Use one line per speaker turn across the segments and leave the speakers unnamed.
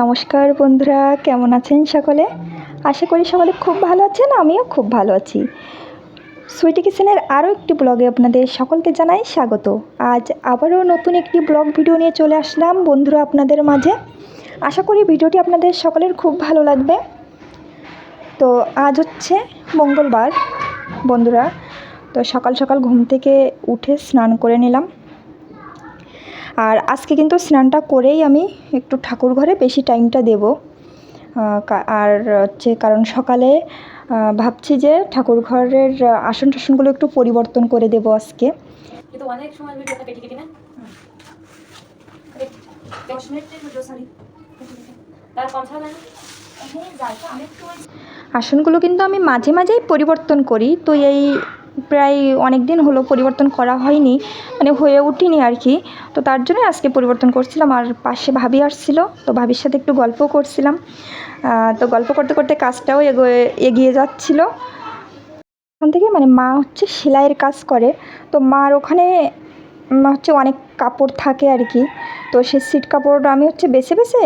নমস্কার বন্ধুরা, কেমন আছেন সকলে? আশা করি সকলে খুব ভালো আছেন। আমিও খুব ভালো আছি। সুইটি কিচেনের আরও একটি ব্লগে আপনাদের সকলকে জানাই স্বাগত। আজ আবারও নতুন একটি ব্লগ ভিডিও নিয়ে চলে আসলাম বন্ধুরা আপনাদের মাঝে। আশা করি ভিডিওটি আপনাদের সকলের খুব ভালো লাগবে। তো আজ হচ্ছে মঙ্গলবার বন্ধুরা। তো সকাল সকাল ঘুম থেকে উঠে স্নান করে নিলাম। আর আজকে কিন্তু স্নানটা করেই আমি একটু ঠাকুর ঘরে বেশি টাইমটা দেব। আর হচ্ছে কারণ সকালে ভাবছি যে ঠাকুর ঘরের আসন টাসনগুলো একটু পরিবর্তন করে দেব আজকে।
কিন্তু অনেক সময় ভিডিওটা কেটে কেটে না 10 মিনিটের ভিডিও সরি তার কম ছাড়া না
আসনগুলো কিন্তু আমি মাঝে মাঝেই পরিবর্তন করি। তো এই প্রায় অনেক দিন হলো পরিবর্তন করা হয়নি, মানে হয়ে উঠিনি আর কি। তো তার জন্য আজকে পরিবর্তন করছিলাম। আর পাশে ভাবি আসছিল, তো ভাবির সাথে একটু গল্প করছিলাম। তো গল্প করতে করতে কাজটাও এগিয়ে যাচ্ছিল। ওখান থেকে মানে মা হচ্ছে সেলাইয়ের কাজ করে। তো মার ওখানে হচ্ছে অনেক কাপড় থাকে আর কি। তো সেই সিট কাপড় আমি হচ্ছে বেছে বেছে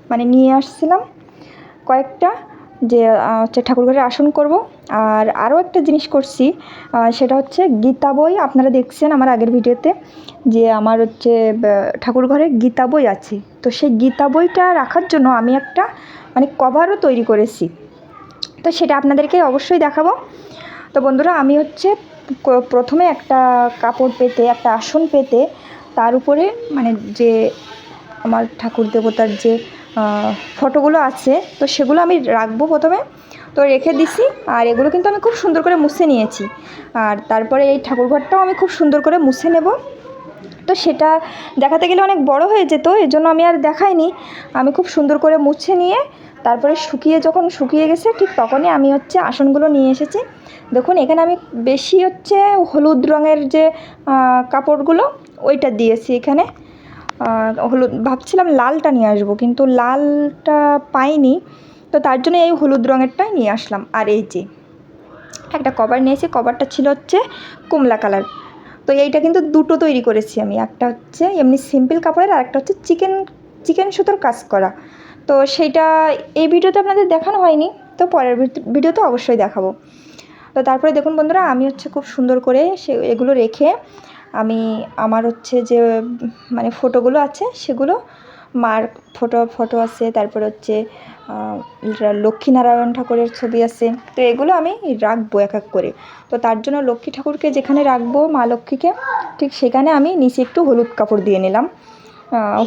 মানে নিয়ে আসছিলাম কয়েকটা, যে হচ্ছে ঠাকুরঘরে আসন করব। আর আরও একটা জিনিস করছি, সেটা হচ্ছে গীতা বই। আপনারা দেখছেন আমার আগের ভিডিওতে যে আমার হচ্ছে ঠাকুরঘরে গীতা বই আছে। তো সেই গীতা বইটা রাখার জন্য আমি একটা মানে কভারও তৈরি করেছি। তো সেটা আপনাদেরকে অবশ্যই দেখাবো। তো বন্ধুরা, আমি হচ্ছে প্রথমে একটা কাপড় পেতে, একটা আসন পেতে, তার উপরে মানে যে আমার ঠাকুর দেবতার যে ফটোগুলো আছে তো সেগুলো আমি রাখবো প্রথমে। তো রেখে দিছি। আর এগুলো কিন্তু আমি খুব সুন্দর করে মুছে নিয়েছি। আর তারপরে এই ঠাকুরঘরটাও আমি খুব সুন্দর করে মুছে নেব। তো সেটা দেখাতে গেলে অনেক বড় হয়ে যেত, এর জন্য আমি আর দেখাইনি। আমি খুব সুন্দর করে মুছে নিয়ে তারপরে যখন শুকিয়ে গেছে ঠিক তখনই আমি হচ্ছে আসনগুলো নিয়ে এসেছি। দেখুন এখানে আমি বেশি হচ্ছে হলুদ রঙের যে কাপড়গুলো ওইটা দিয়েছি এখানে। হলুদ ভাবছিলাম লালটা নিয়ে আসবো, কিন্তু লালটা পাইনি। তো তার জন্য এই হলুদ রঙেরটাই নিয়ে আসলাম। আর এই যে একটা কভার নিয়েছি, কভারটা ছিল হচ্ছে কমলা কালার। তো এইটা কিন্তু দুটো তৈরি করেছি আমি, একটা হচ্ছে এমনি সিম্পল কাপড়ের, আর একটা হচ্ছে চিকেন সুতোর কাজ করা। তো সেইটা এই ভিডিওতে আপনাদের দেখানো হয়নি, তো পরের ভিডিওতে অবশ্যই দেখাবো। তো তারপরে দেখুন বন্ধুরা, আমি হচ্ছে খুব সুন্দর করে এগুলো রেখে আমি আমার হচ্ছে যে মানে ফটোগুলো আছে সেগুলো, মার ফটো আছে, তারপর হচ্ছে লক্ষ্মীনারায়ণ ঠাকুরের ছবি আছে। তো এগুলো আমি রাখবো এক এক করে। তো তার জন্য লক্ষ্মী ঠাকুরকে যেখানে রাখবো, মা লক্ষ্মীকে, ঠিক সেখানে আমি নিচে একটু হলুদ কাপড় দিয়ে নিলাম।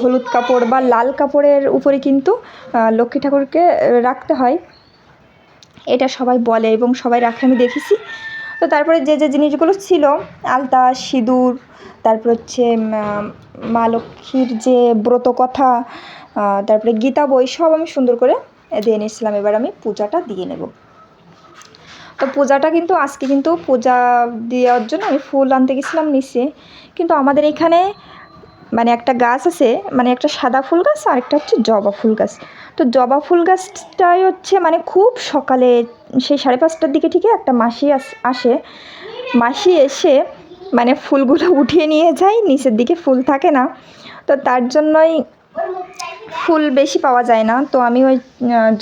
হলুদ কাপড় বা লাল কাপড়ের উপরে কিন্তু লক্ষ্মী ঠাকুরকে রাখতে হয়, এটা সবাই বলে এবং সবাই রাখে, আমি দেখেছি। তো তারপরে যে যে জিনিসগুলো ছিল, আলতা, সিঁদুর, তারপর হচ্ছে মা লক্ষ্মীর যে ব্রত কথা, তারপরে গীতা বই, সব আমি সুন্দর করে দিয়ে নিয়েছিলাম। এবার আমি পূজাটা দিয়ে নেব। তো পূজাটা কিন্তু আজকে কিন্তু পূজা দেওয়ার জন্য আমি ফুল আনতে গেছিলাম নিচে। কিন্তু আমাদের এখানে মানে একটা গাছ আছে, মানে একটা সাদা ফুল গাছ আর একটা হচ্ছে জবা ফুল গাছ। তো জবা ফুল গাছটাই হচ্ছে মানে খুব সকালে সেই 5:30টার দিকে ঠিকই একটা মাসি আসে। মাসি এসে মানে ফুলগুলো উঠিয়ে নিয়ে যায়, নিচের দিকে ফুল থাকে না। তো তার জন্যই ফুল বেশি পাওয়া যায় না। তো আমি ওই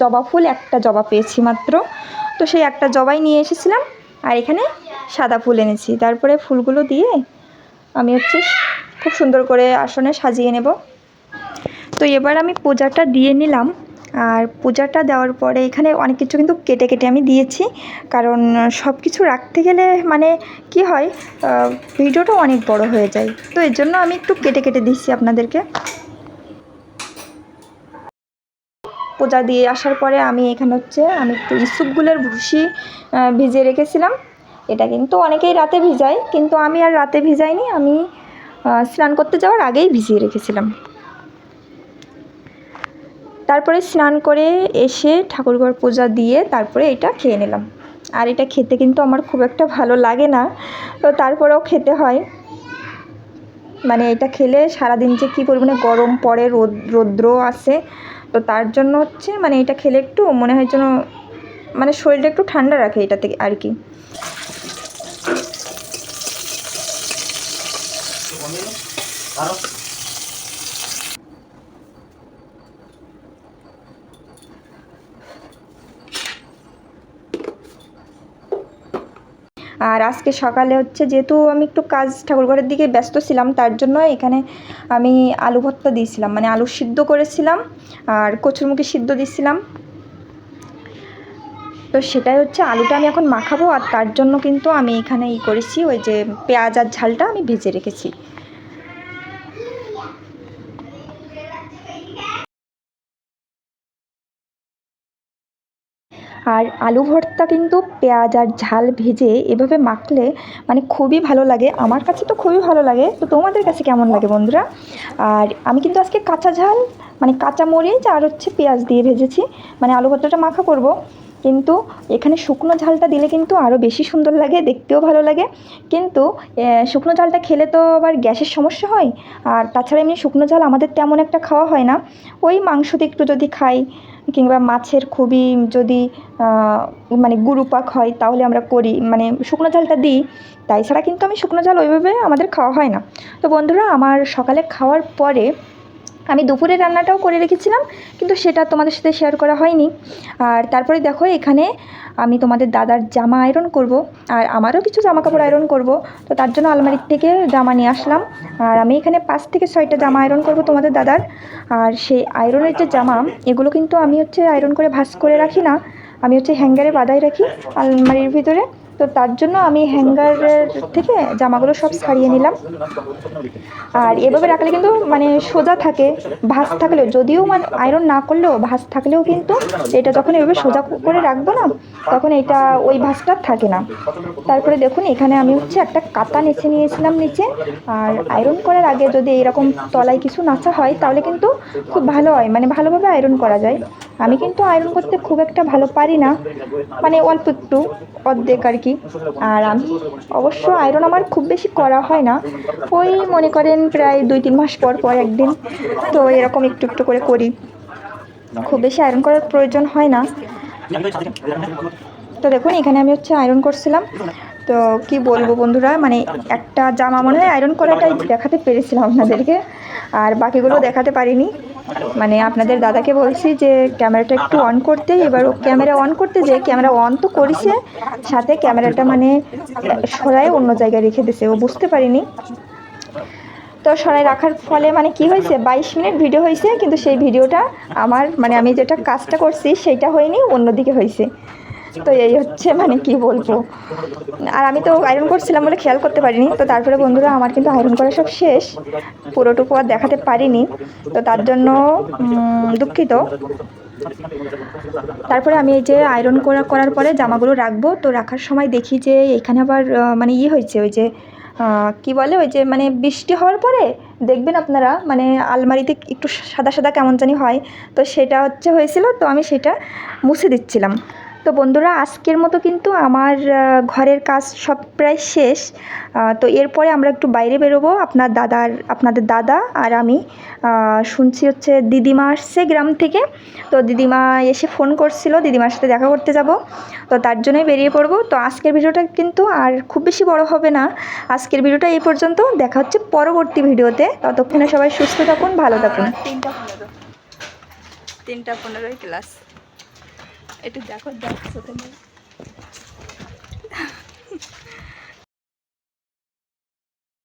জবা ফুল একটা জবা পেয়েছি মাত্র। তো সেই একটা জবাই নিয়ে এসেছিলাম, আর এখানে সাদা ফুল এনেছি। তারপরে ফুলগুলো দিয়ে আমি হচ্ছে খুব সুন্দর করে আসনে সাজিয়ে নেব। তো এবার আমি পূজাটা দিয়ে নিলাম। আর পূজাটা দেওয়ার পরে এখানে অনেক কিছু কিন্তু কেটে কেটে আমি দিয়েছি, কারণ সব কিছু রাখতে গেলে মানে কি হয়, ভিডিওটা অনেক বড় হয়ে যায়। তো এর জন্য আমি একটু কেটে কেটে দিচ্ছি আপনাদেরকে। পূজা দিয়ে আসার পরে আমি এখানে হচ্ছে আমি একটু ইসুপগুলের ভুসি ভিজিয়ে রেখেছিলাম। এটা কিন্তু অনেকেই রাতে ভিজায়, কিন্তু আমি আর রাতে ভিজাইনি, আমি স্নান করতে যাওয়ার আগেই ভিজিয়ে রেখেছিলাম। তারপরে স্নান করে এসে ঠাকুরঘর পূজা দিয়ে তারপরে এটা খেয়ে নিলাম। আর এটা খেতে কিন্তু আমার খুব একটা ভালো লাগে না, তো তারপরেও খেতে হয়। মানে এটা খেলে সারাদিন যে কী পরিমাণে গরম পড়ে, রৌদ্র আসে, তো তার জন্য হচ্ছে মানে এটা খেলে একটু মনে হয় যেন মানে শরীরটা একটু ঠান্ডা রাখে এটা থেকে আর কি। আর আজকে সকালে হচ্ছে যেহেতু আমি একটু কাজ ঠাকুরঘরের দিকে ব্যস্ত ছিলাম, তার জন্য এখানে আমি আলু ভর্তা দিয়েছিলাম, মানে আলু সিদ্ধ করেছিলাম আর কচুরমুখী সিদ্ধ দিয়েছিলাম। তো সেটাই হচ্ছে আলুটা আমি এখন মাখাবো, আর তার জন্য কিন্তু আমি এখানে করেছি ওই যে পেঁয়াজ আর ঝালটা আমি ভেজে রেখেছি। আর আলু ভর্তা কিন্তু পেঁয়াজ আর ঝাল ভেজে এভাবে মাখলে মানে খুবই ভালো লাগে, আমার কাছে তো খুবই ভালো লাগে। তো তোমাদের কাছে কেমন লাগে বন্ধুরা? আর আমি কিন্তু আজকে কাঁচা ঝাল মানে কাঁচা মরিচ আর হচ্ছে পেঁয়াজ দিয়ে ভেজেছি, মানে আলু ভর্তাটা মাখা করব। কিন্তু এখানে শুকনো ঝালটা দিলে কিন্তু আরও বেশি সুন্দর লাগে, দেখতেও ভালো লাগে। কিন্তু শুকনো ঝালটা খেলে তো আবার গ্যাসের সমস্যা হয়। আর তাছাড়া এমনি শুকনো ঝাল আমাদের তেমন একটা খাওয়া হয় না, ওই মাংসতে একটু যদি খাই কিংবা মাছের খুবই যদি মানে গুরুপাক হয় তাহলে আমরা করি, মানে শুকনো ঝালটা দিই। তাই ছাড়া কিন্তু আমি শুকনো ঝাল ওইভাবে আমাদের খাওয়া হয় না। তো বন্ধুরা, আমার সকালে খাওয়ার পরে আমি দুপুরের রান্নাটাও করে রেখেছিলাম, কিন্তু সেটা তোমাদের সাথে শেয়ার করা হয়নি। আর তারপরে দেখো এখানে আমি তোমাদের দাদার জামা আয়রন করব, আর আমারও কিছু জামা কাপড় আয়রন করব। তো তার জন্য আলমারির থেকে জামা নিয়ে আসলাম, আর আমি এখানে 5 থেকে 6টা জামা আয়রন করব তোমাদের দাদার। আর সেই আয়রনের যে জামা, এগুলো কিন্তু আমি হচ্ছে আয়রন করে ভাঁজ করে রাখি না, আমি হচ্ছে হ্যাঙ্গারে বাঁধাই রাখি আলমারির ভিতরে। তো তার জন্য আমি হ্যাঙ্গারের থেকে জামাগুলো সব ছাড়িয়ে নিলাম। আর এভাবে রাখলে কিন্তু মানে সোজা থাকে, ভাঁজ থাকলেও যদিও মানে আয়রন না করলেও ভাঁজ থাকলেও কিন্তু এটা যখন এভাবে সোজা করে রাখবো না, তখন এটা ওই ভাঁজটা থাকে না। তারপরে দেখুন এখানে আমি হচ্ছে একটা কাঁথা নেচে নিয়েছিলাম নিচে। আর আয়রন করার আগে যদি এরকম তলায় কিছু নাচা হয় তাহলে কিন্তু খুব ভালো হয়, মানে ভালোভাবে আয়রন করা যায়। আমি কিন্তু আয়রন করতে খুব একটা ভালো পারি না, মানে অল্প একটু অর্ধেক আর কি। আর আমি অবশ্য আয়রন আমার খুব বেশি করা হয় না, ওই মনে করেন প্রায় 2-3 মাস পর পর একদিন, তো এরকম একটু একটু করে করি, খুব বেশি আয়রন করার প্রয়োজন হয় না। তো দেখুন এখানে আমি হচ্ছে আয়রন করছিলাম। তো কি বলবো বন্ধুরা, মানে একটা জামা মনে হয় আয়রন করাটাই দেখাতে পেরেছিলাম আপনাদেরকে, আর বাকিগুলো দেখাতে পারিনি। মানে আপনাদের দাদাকে বলছি যে ক্যামেরাটা একটু অন করতে, এবার ও ক্যামেরা অন করতে যে ক্যামেরা অন তো করেছে, সাথে ক্যামেরাটা মানে সরাই অন্য জায়গায় রেখে দিয়েছে, ও বুঝতে পারিনি। তো সরাই রাখার ফলে মানে কি হয়েছে, 22 মিনিট ভিডিও হয়েছে, কিন্তু সেই ভিডিওটা আমার মানে আমি যেটা কাজটা করছি সেইটা হয়নি, অন্যদিকে হয়েছে। তো এই হচ্ছে মানে কি বলবো। আর আমি তো আয়রন করছিলাম বলে খেয়াল করতে পারিনি। তো তারপরে বন্ধুরা আমার কিন্তু আয়রন করা সব শেষ, পুরোটুকু আর দেখাতে পারিনি, তো তার জন্য দুঃখিত। তারপরে আমি এই যে আয়রন করার পরে জামাগুলো রাখবো, তো রাখার সময় দেখি যে এখানে আবার মানে হয়েছে ওই যে কি বলে ওই যে মানে বৃষ্টি হওয়ার পরে দেখবেন আপনারা মানে আলমারিতে একটু সাদা সাদা কেমন জানি হয়, তো সেটা হচ্ছে হয়েছিল, তো আমি সেটা মুছে দিচ্ছিলাম। তো বন্ধুরা আজকের মতো কিন্তু আমার ঘরের কাজ সব প্রায় শেষ। তো এরপরে আমরা একটু বাইরে বেরোবো, আপনাদের দাদা আর আমি। শুনছি হচ্ছে দিদিমা আসছে গ্রাম থেকে, তো দিদিমা এসে ফোন করছিল, দিদিমার সাথে দেখা করতে যাব, তো তার জন্যই বেরিয়ে পড়বো। তো আজকের ভিডিওটা কিন্তু আর খুব বেশি বড় হবে না, আজকের ভিডিওটা এই পর্যন্ত, দেখা হচ্ছে পরবর্তী ভিডিওতে। ততক্ষণে সবাই সুস্থ থাকুন, ভালো থাকুন। 3:15 ক্লাস, একটু দেখো।